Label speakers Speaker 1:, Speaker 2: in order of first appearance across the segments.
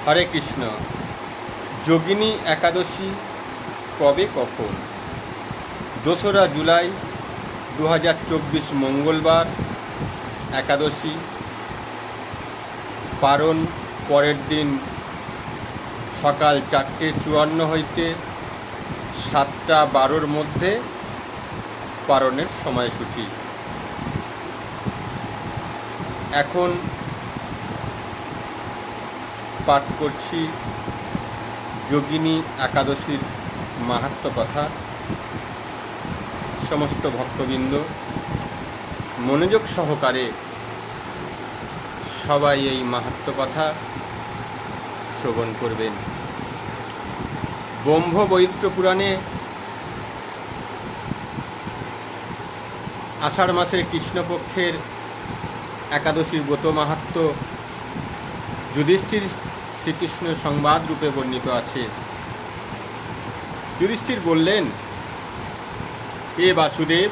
Speaker 1: হরে কৃষ্ণ। যোগিনী একাদশী কবে কখন? 2রা জুলাই 2024 মঙ্গলবার একাদশী। পারণ পরের দিন সকাল 4:54 হইতে 7:12 মধ্যে পারণের সময়সূচি। এখন পাঠ করছি যোগিনী একাদশীর মাহাত্ম্য কথা। সমস্ত ভক্তবৃন্দ মনোযোগ সহকারে সবাই এই মাহাত্ম্য কথা শ্রবণ করবেন। ব্রহ্ম বৈত্র পুরাণে আষাঢ় মাসের কৃষ্ণপক্ষের একাদশীর ব্রত মাহাত্ম্য যুধিষ্ঠির শ্রীকৃষ্ণ সংবাদ রূপে বর্ণিত আছে। যুধিষ্ঠির বললেন, হে বাসুদেব,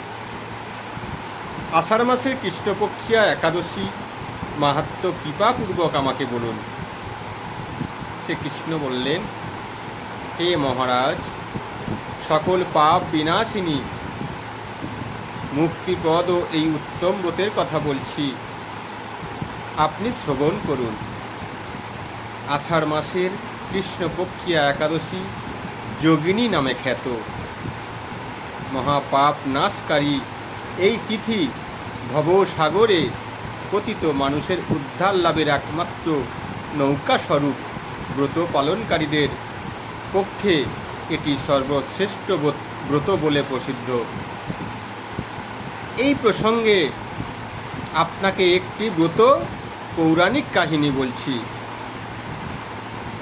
Speaker 1: আষাঢ় মাসের কৃষ্ণপক্ষিয়া একাদশী মাহাত্ম্য কৃপাপূর্বক আমাকে বলুন। শ্রীকৃষ্ণ বললেন, হে মহারাজ, সকল পাপ বিনাশিনী মুক্তিপদ ও এই উত্তম ব্রতের কথা বলছি, আপনি শ্রবণ করুন। আষাঢ় মাসের কৃষ্ণপক্ষিয়া একাদশী যোগিনী নামে খ্যাত। মহাপাপ নাশকারী এই তিথি ভবসাগরে পতিত মানুষের উদ্ধার লাভের একমাত্র নৌকাস্বরূপ। ব্রত পালনকারীদের পক্ষে এটি সর্বশ্রেষ্ঠ ব্রত বলে প্রসিদ্ধ। এই প্রসঙ্গে আপনাকে একটি ব্রত পৌরাণিক কাহিনী বলছি।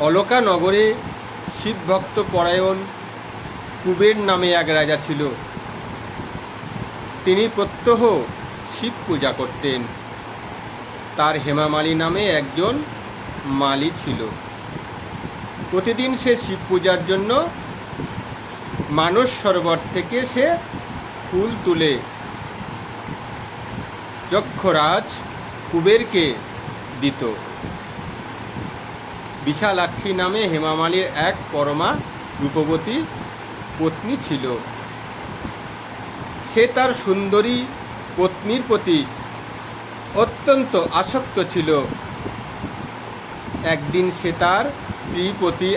Speaker 1: অলকা নগরে শিবভক্ত পরায়ণ কুবের নামে এক রাজা ছিল। তিনি প্রত্যহ শিব পূজা করতেন। তার হেমামালী নামে একজন মালী ছিল। প্রতিদিন সে শিব পূজার জন্য মানস সরোবর থেকে সে ফুল তুলে যক্ষরাজ কুবেরকে দিত। বিশালাক্ষী নামে হেমামালীর এক পরমা রূপবতী পত্নী ছিল। সে তার সুন্দরী পত্নীর প্রতি অত্যন্ত আসক্ত ছিল। একদিন সে তার স্ত্রীর প্রতি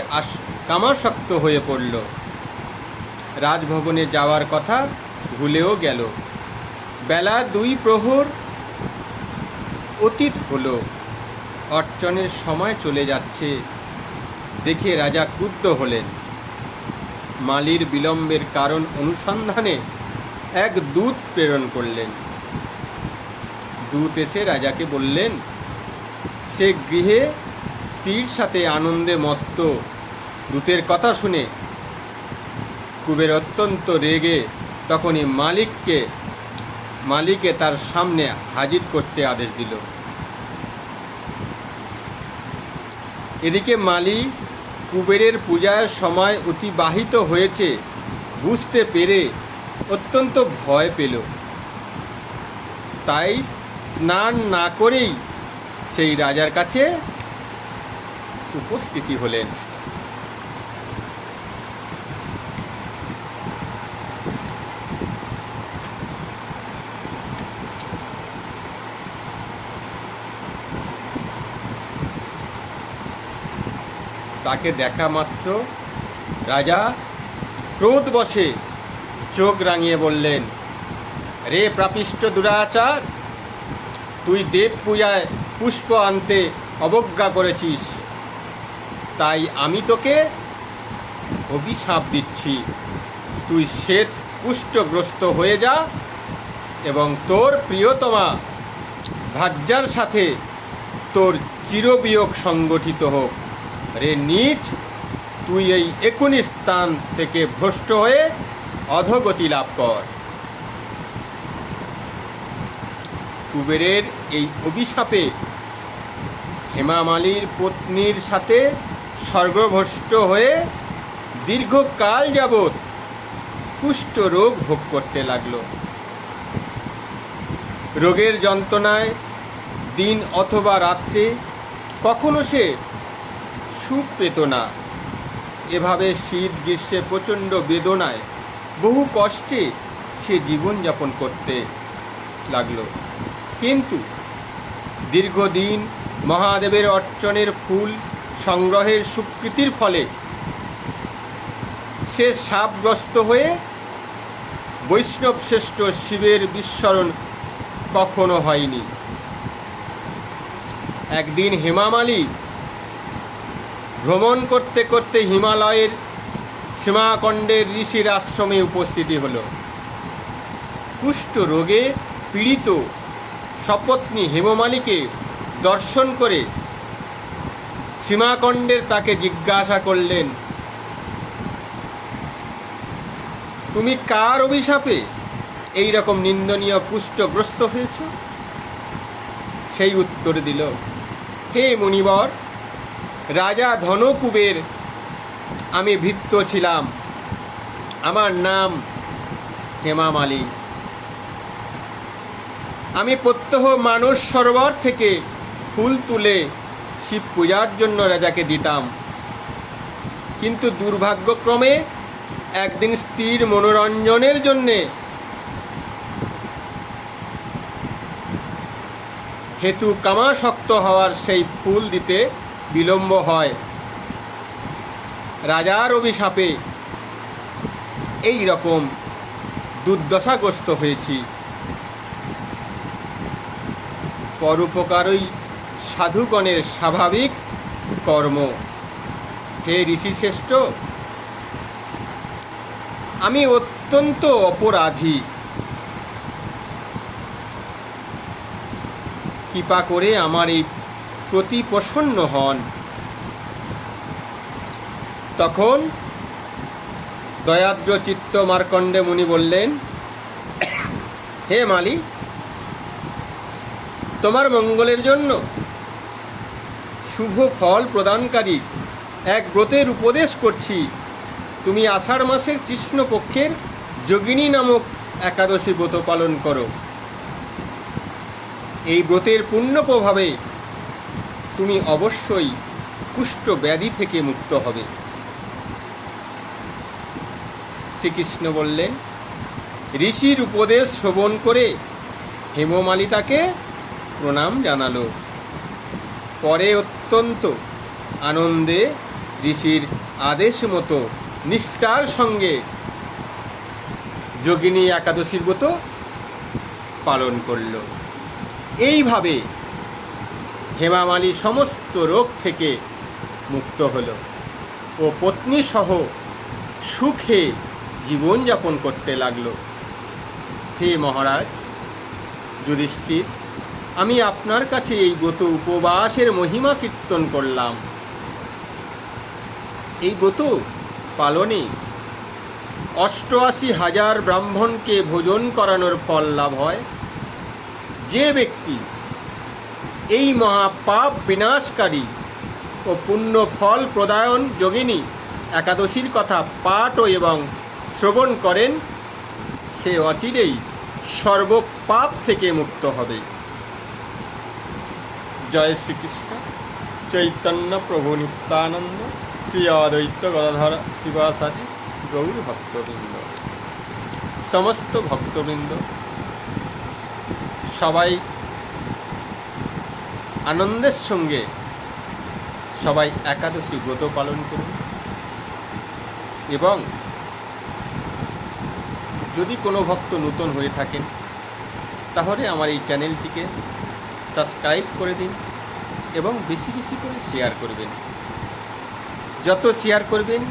Speaker 1: কামাসক্ত হয়ে পড়ল। রাজভবনে যাওয়ার কথা ভুলেও গেল। বেলা 2 প্রহর অতীত হলো। অর্চনের সময় চলে যাচ্ছে দেখে রাজা ক্রুদ্ধ হলেন। মালির বিলম্বের কারণ অনুসন্ধানে এক দূত প্রেরণ করলেন। দূত এসে রাজাকে বললেন, সে গৃহে স্ত্রীর সাথে আনন্দে মত্ত। দূতের কথা শুনে কুবের অত্যন্ত রেগে তখনই মালিকে তার সামনে হাজির করতে আদেশ দিল। এদিকে মালি কুবেরের পূজার সময় অতিবাহিত হয়েছে বুঝতে পেরে অত্যন্ত ভয় পেল। তাই স্নান না করেই সেই রাজার কাছে উপস্থিতি হলেন। তাকে দেখা মাত্র রাজা ক্রোধবশে চোখ রাঙিয়ে বললেন, রে পাপিষ্ঠ দুরাচার, তুই দেব পূজায় পুষ্প আনতে অবজ্ঞা করেছিস, তাই আমি তোকে অভিশাপ দিচ্ছি। তুই শ্বেত কুষ্ঠগ্রস্ত হয়ে যা এবং তোর প্রিয়তমা ভার্যার সাথে তোর চিরবিয়োগ সংগঠিত হোক। রে নীচ, তুই এই এখুনি স্থান থেকে ভ্রষ্ট হয়ে অধোগতি লাভ কর। কুবেরের এই অভিশাপে হেমামালীর পত্নীর সাথে স্বর্গভ্রষ্ট হয়ে দীর্ঘকাল যাবৎ কুষ্ঠ রোগ ভোগ করতে লাগলো। রোগের যন্ত্রণায় দিন অথবা রাত্রে কখনো সে সুখ পেত না। এভাবে শীত গ্রীষ্মে প্রচণ্ড বেদনায় বহু কষ্টে সে জীবনযাপন করতে লাগল। কিন্তু দীর্ঘদিন মহাদেবের অর্চনের ফুল সংগ্রহের স্বীকৃতির ফলে সে শাপগ্রস্ত হয়ে বৈষ্ণব শ্রেষ্ঠ শিবের বিস্মরণ কখনো হয়নি। একদিন হেমামালী ভ্রমণ করতে করতে হিমালয়ের সীমাকণ্ডের ঋষির আশ্রমে উপস্থিতি হল। কুষ্ঠ রোগে পীড়িত সপত্নী হেমমালীকে দর্শন করে সীমাকণ্ডের তাকে জিজ্ঞাসা করলেন, তুমি কার অভিশাপে এই রকম নিন্দনীয় কুষ্ঠগ্রস্ত হয়েছ? সেই উত্তর দিল, হে মুনিবর, রাজা ধনকুবের আমি ভৃত্য ছিলাম। আমার নাম হেমামালী। আমি প্রত্যহ মানস সরোবর থেকে ফুল তুলে শিব পূজার জন্য রাজাকে দিতাম। কিন্তু দুর্ভাগ্যক্রমে একদিন স্ত্রীর মনোরঞ্জনের জন্যে হেতু কামাসক্ত হওয়ার সেই ফুল দিতে বিলম্ব হয়। রাজার অভিশাপে এই রকম দুর্দশাগ্রস্ত হয়েছি। পরোপকারই সাধুগণের স্বাভাবিক কর্ম। হে ঋষিশ্রেষ্ঠ, আমি অত্যন্ত অপরাধী। কৃপা করে আমার এই প্রতি প্রসন্ন হন। তখন দয়াদ্র চিত্ত মার্কণ্ডে মুনি বললেন, হে মালি, তোমার মঙ্গলের জন্য শুভ ফল প্রদানকারী এক ব্রতের উপদেশ করছি। তুমি আষাঢ় মাসের কৃষ্ণপক্ষের যোগিনী নামক একাদশী ব্রত পালন করো। এই ব্রতের পুণ্য প্রভাবে তুমি অবশ্যই কুষ্ঠ ব্যাধি থেকে মুক্ত হবে। শ্রীকৃষ্ণ বললেন, ঋষির উপদেশ শ্রবণ করে হেমমালী তাকে প্রণাম জানালো। পরে অত্যন্ত আনন্দে ঋষির আদেশ মতো নিষ্ঠার সঙ্গে যোগিনী একাদশীর ব্রত পালন করল। এইভাবে হেমামালী সমস্ত রোগ থেকে মুক্ত হল ও পত্নী সহ সুখে জীবনযাপন করতে লাগল। হে মহারাজ যুধিষ্ঠির, আমি আপনার কাছে এই ব্রত উপবাসের মহিমা কীর্তন করলাম। এই ব্রত পালনে ৮৮,০০০ ব্রাহ্মণকে ভোজন করানোর ফল লাভ হয়। যে ব্যক্তি এই মহাপাপ বিনাশকারী ও পুণ্য ফল প্রদায়ন যোগিনী একাদশীর কথা পাঠ এবং শ্রবণ করেন, সে অচিরেই সর্বপাপ থেকে মুক্ত হবে। জয় শ্রীকৃষ্ণ চৈতন্য প্রভু নিত্যানন্দ শ্রী অদ্বৈত গদাধর শিবাসাদি গৌর ভক্তবৃন্দ। সমস্ত ভক্তবৃন্দ সবাই আনন্দের সঙ্গে সবাই একাদশী ব্রত পালন করুন এবং যদি কোনো ভক্ত নূতন হয়ে থাকেন তাহলে আমার এই চ্যানেলটিকে সাবস্ক্রাইব করে দিন এবং বেশি বেশি করে শেয়ার করবেন। যত শেয়ার করবেন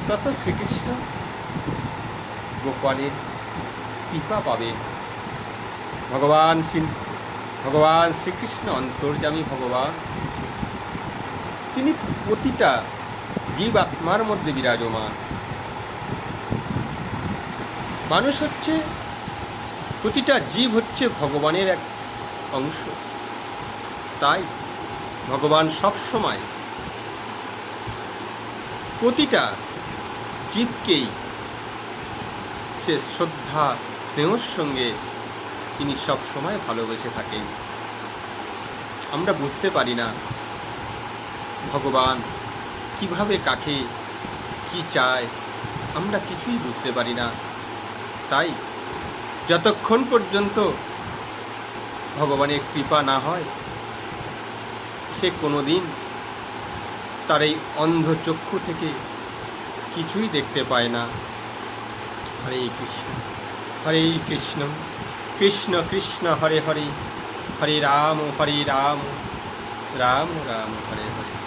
Speaker 1: তত শ্রীকৃষ্ণ গোপালের কৃপা পাবেন। ভগবান শ্রীকৃষ্ণ অন্তর্যামী ভগবান, তিনি প্রতিটা জীব আত্মার মধ্যে বিরাজমান। মানুষ হচ্ছে, প্রতিটা জীব হচ্ছে ভগবানের এক অংশ। তাই ভগবান সবসময় প্রতিটা জীবকেই সে শ্রদ্ধা স্নেহর সঙ্গে তিনি সবসময় ভালোবেসে থাকেন। আমরা বুঝতে পারি না, ভগবান কিভাবে কাকে কি চায় আমরা কিছুই বুঝতে পারি না। তাই যতক্ষণ পর্যন্ত ভগবানের কৃপা না হয় সে কোনোদিন তার এই অন্ধ চক্ষু থেকে কিছুই দেখতে পায় না। হরে কৃষ্ণ হরে কৃষ্ণ কৃষ্ণ কৃষ্ণ হরে হরে হরে রাম রাম রাম হরে হরে।